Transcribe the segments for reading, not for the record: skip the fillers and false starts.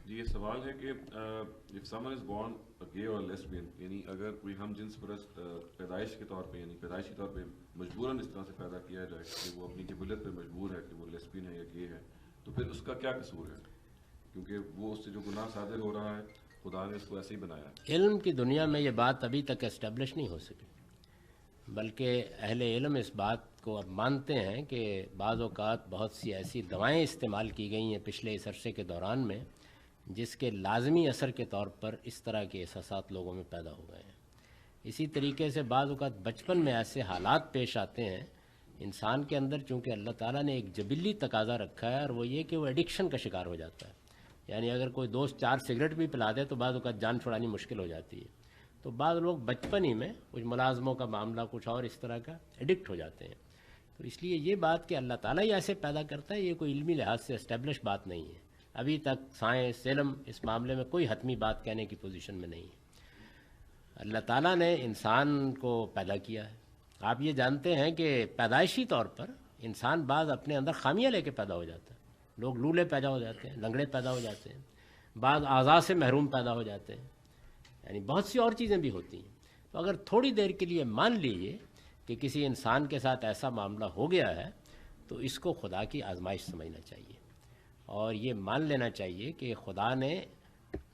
جی یہ سوال ہے کہ if someone is born a gay or lesbian یعنی اگر کوئی ہم جنس پرست پیدائش کے طور پہ یعنی پیدائشی طور پہ مجبوراً اس طرح سے پیدا کیا جائے کہ وہ اپنی جبلت پہ مجبور ہے کہ وہ لیسبین ہے یا گے ہے، تو پھر اس کا کیا قصور ہے؟ کیونکہ وہ اس سے جو گناہ صادر ہو رہا ہے خدا نے اس کو ایسے ہی بنایا ہے۔ علم کی دنیا میں یہ بات ابھی تک اسٹیبلش نہیں ہو سکی، بلکہ اہل علم اس بات کو اب مانتے ہیں کہ بعض اوقات بہت سی ایسی دوائیں استعمال کی گئی ہیں پچھلے اس عرصے کے دوران میں جس کے لازمی اثر کے طور پر اس طرح کے احساسات لوگوں میں پیدا ہو گئے ہیں۔ اسی طریقے سے بعض اوقات بچپن میں ایسے حالات پیش آتے ہیں انسان کے اندر، چونکہ اللہ تعالیٰ نے ایک جبلی تقاضا رکھا ہے، اور وہ یہ کہ وہ ایڈکشن کا شکار ہو جاتا ہے۔ یعنی اگر کوئی دوست 4 سگریٹ بھی پلا دے تو بعض اوقات جان چھڑانی مشکل ہو جاتی ہے۔ تو بعض لوگ بچپن ہی میں کچھ ملازموں کا معاملہ کچھ اور اس طرح کا ایڈکٹ ہو جاتے ہیں۔ تو اس لیے یہ بات کہ اللہ تعالیٰ ہی ایسے پیدا کرتا ہے، یہ کوئی علمی لحاظ سے اسٹیبلش بات نہیں ہے۔ ابھی تک سائنس علم اس معاملے میں کوئی حتمی بات کہنے کی پوزیشن میں نہیں ہے۔ اللہ تعالیٰ نے انسان کو پیدا کیا ہے۔ آپ یہ جانتے ہیں کہ پیدائشی طور پر انسان بعض اپنے اندر خامیاں لے کے پیدا ہو جاتا ہے۔ لوگ لولے پیدا ہو جاتے ہیں، لنگڑے پیدا ہو جاتے ہیں، بعض اعضاء سے محروم پیدا ہو جاتے ہیں، یعنی بہت سی اور چیزیں بھی ہوتی ہیں۔ تو اگر تھوڑی دیر کے لیے مان لیجیے کہ کسی انسان کے ساتھ ایسا معاملہ ہو گیا ہے تو اس کو خدا کی آزمائش سمجھنا چاہیے، اور یہ مان لینا چاہیے کہ خدا نے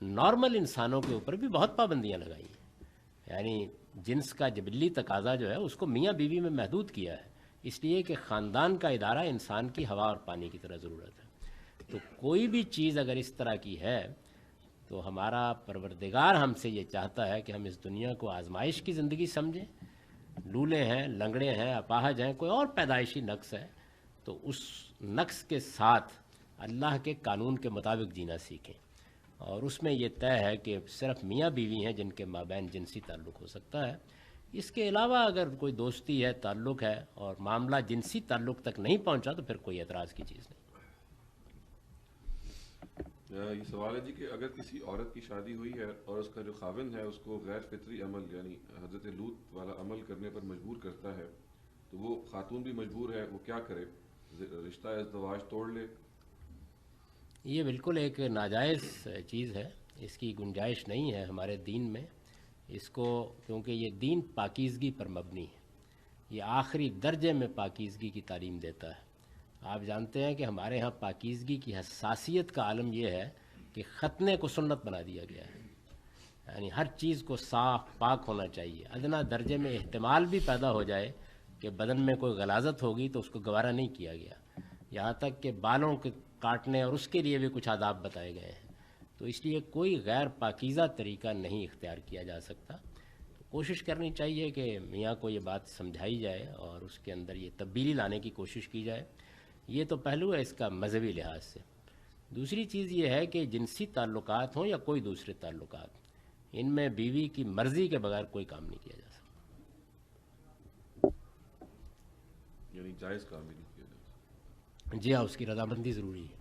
نارمل انسانوں کے اوپر بھی بہت پابندیاں لگائی ہیں۔ یعنی جنس کا جبلی تقاضا جو ہے اس کو میاں بیوی میں محدود کیا ہے، اس لیے کہ خاندان کا ادارہ انسان کی ہوا اور پانی کی طرح ضرورت ہے۔ تو کوئی بھی چیز اگر اس طرح کی ہے تو ہمارا پروردگار ہم سے یہ چاہتا ہے کہ ہم اس دنیا کو آزمائش کی زندگی سمجھیں۔ لولے ہیں، لنگڑے ہیں، اپاہج ہیں، کوئی اور پیدائشی نقص ہے تو اس نقص کے ساتھ اللہ کے قانون کے مطابق جینا سیکھیں، اور اس میں یہ طے ہے کہ صرف میاں بیوی ہیں جن کے مابین جنسی تعلق ہو سکتا ہے۔ اس کے علاوہ اگر کوئی دوستی ہے، تعلق ہے اور معاملہ جنسی تعلق تک نہیں پہنچا تو پھر کوئی اعتراض کی چیز نہیں۔ یہ سوال ہے جی کہ اگر کسی عورت کی شادی ہوئی ہے اور اس کا جو خاوند ہے اس کو غیر فطری عمل یعنی حضرت لوط والا عمل کرنے پر مجبور کرتا ہے، تو وہ خاتون بھی مجبور ہے، وہ کیا کرے؟ رشتہ ازدواج توڑ لے؟ یہ بالکل ایک ناجائز چیز ہے، اس کی گنجائش نہیں ہے ہمارے دین میں اس کو، کیونکہ یہ دین پاکیزگی پر مبنی ہے، یہ آخری درجے میں پاکیزگی کی تعلیم دیتا ہے۔ آپ جانتے ہیں کہ ہمارے ہاں پاکیزگی کی حساسیت کا عالم یہ ہے کہ ختنے کو سنت بنا دیا گیا ہے، یعنی ہر چیز کو صاف پاک ہونا چاہیے۔ ادنا درجے میں احتمال بھی پیدا ہو جائے کہ بدن میں کوئی غلاظت ہوگی تو اس کو گوارا نہیں کیا گیا، یہاں تک کہ بالوں کے کاٹنے اور اس کے لیے بھی کچھ آداب بتائے گئے ہیں۔ تو اس لیے کوئی غیر پاکیزہ طریقہ نہیں اختیار کیا جا سکتا۔ کوشش کرنی چاہیے کہ میاں کو یہ بات سمجھائی جائے اور اس کے اندر یہ تبدیلی لانے کی کوشش کی جائے۔ یہ تو پہلو ہے اس کا مذہبی لحاظ سے۔ دوسری چیز یہ ہے کہ جنسی تعلقات ہوں یا کوئی دوسرے تعلقات، ان میں بیوی کی مرضی کے بغیر کوئی کام نہیں کیا جا سکتا۔ یعنی جائز کام بھی نہیں کیا جا سکتا۔ جی ہاں، اس کی رضامندی ضروری ہے۔